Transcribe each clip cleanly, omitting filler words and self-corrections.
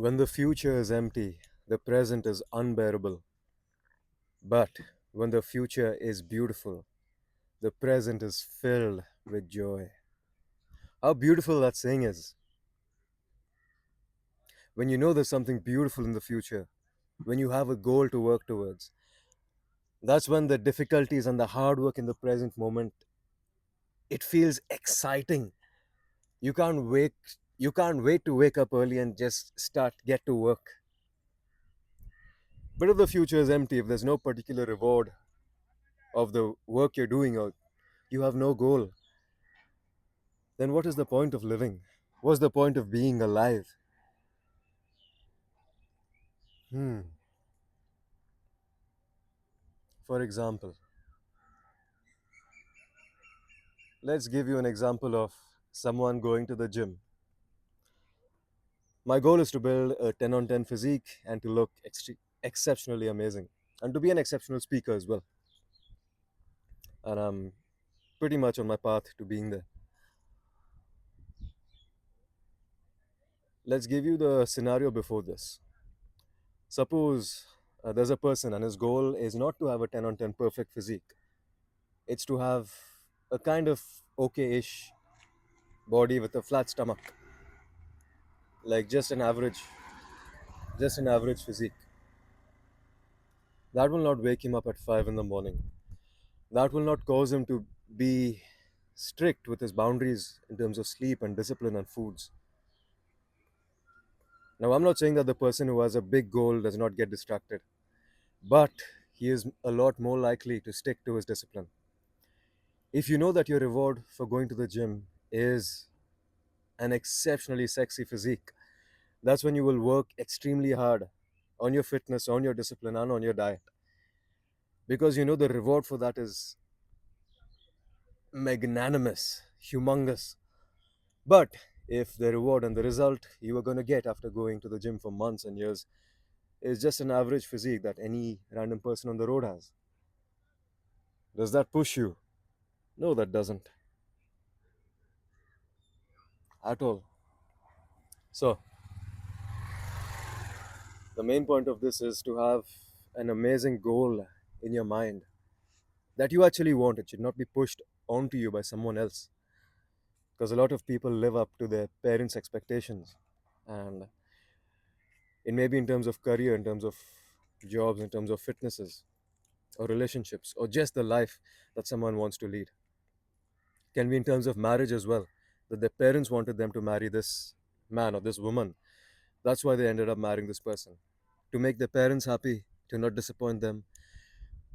When the future is empty, the present is unbearable. But when the future is beautiful, the present is filled with joy. How beautiful that saying is. When you know there's something beautiful in the future, when you have a goal to work towards, that's when the difficulties and the hard work in the present moment, it feels exciting. You can't wait you can't wait to wake up early and just get to work. But if the future is empty, if there's no particular reward of the work you're doing, or you have no goal, then what is the point of living? What's the point of being alive? Hmm. For example, let's give you an example of someone going to the gym. My goal is to build a 10 on 10 physique and to look exceptionally amazing and to be an exceptional speaker as well. And I'm pretty much on my path to being there. Let's give you the scenario before this. Suppose there's a person and his goal is not to have a 10 on 10 perfect physique, it's to have a kind of okay ish body with a flat stomach, like just an average physique. That will not wake him up at 5 in the morning. That will not cause him to be strict with his boundaries in terms of sleep and discipline and foods. Now, I'm not saying that the person who has a big goal does not get distracted, but he is a lot more likely to stick to his discipline. If you know that your reward for going to the gym is an exceptionally sexy physique, that's when you will work extremely hard on your fitness, on your discipline, and on your diet. Because you know the reward for that is magnanimous, humongous. But if the reward and the result you are going to get after going to the gym for months and years is just an average physique that any random person on the road has, does that push you? No, that doesn't at all. So, the main point of this is to have an amazing goal in your mind that you actually want. It should not be pushed onto you by someone else. Because a lot of people live up to their parents' expectations. And it may be in terms of career, in terms of jobs, in terms of fitnesses, or relationships, or just the life that someone wants to lead. Can be in terms of marriage as well, that their parents wanted them to marry this man or this woman. That's why they ended up marrying this person. To make their parents happy, to not disappoint them.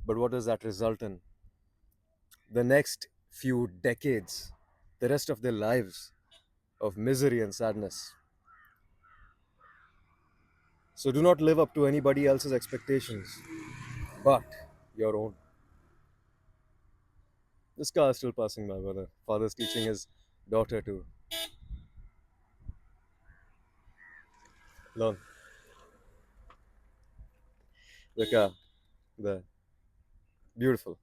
But what does that result in? The next few decades, the rest of their lives of misery and sadness. So do not live up to anybody else's expectations, but your own. This car is still passing by, brother. Father's teaching his daughter to learn. The car, the beautiful.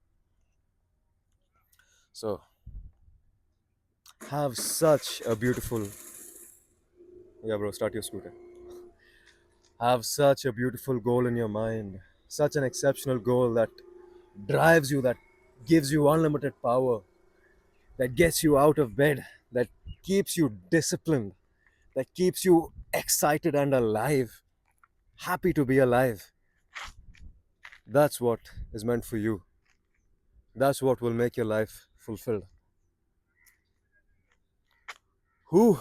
So have such a beautiful, yeah, bro. Start your scooter. Have such a beautiful goal in your mind, such an exceptional goal that drives you, that gives you unlimited power, that gets you out of bed, that keeps you disciplined, that keeps you excited and alive, happy to be alive. That's what is meant for you. That's what will make your life fulfilled. Who,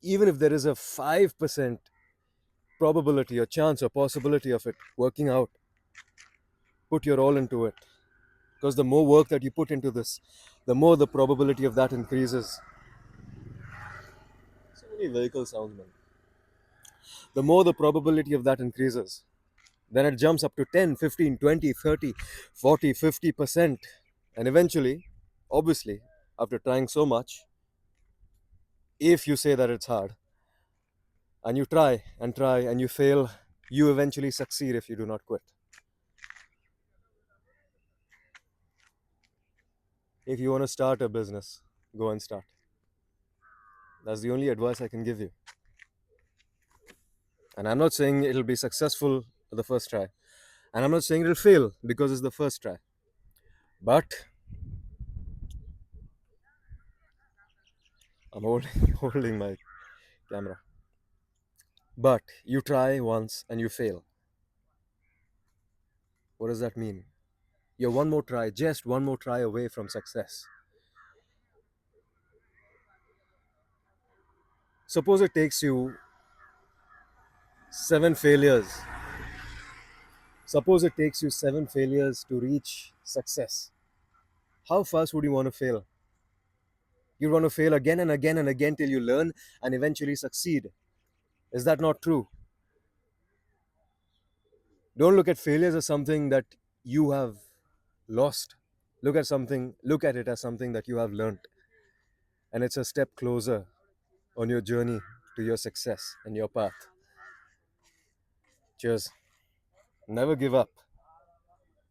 even if there is a 5% probability or chance or possibility of it working out, put your all into it. Because the more work that you put into this, the more the probability of that increases. So many vehicle sounds, man. The more the probability of that increases, then it jumps up to 10, 15, 20, 30, 40, 50%. And eventually, obviously, after trying so much, if you say that it's hard, and you try and you fail, you eventually succeed if you do not quit. If you want to start a business, go and start. That's the only advice I can give you. And I'm not saying it'll be successful the first try. And I'm not saying it'll fail because it's the first try. But I'm holding, holding my camera. But you try once and you fail. What does that mean? You're one more try, just one more try away from success. Suppose it takes you 7 failures. Suppose it takes you 7 failures to reach success. How fast would you want to fail? You want to fail again and again and again till you learn and eventually succeed. Is that not true? Don't look at failures as something that you have lost. Look at it as something that you have learned. And it's a step closer on your journey to your success and your path. Cheers. Never give up.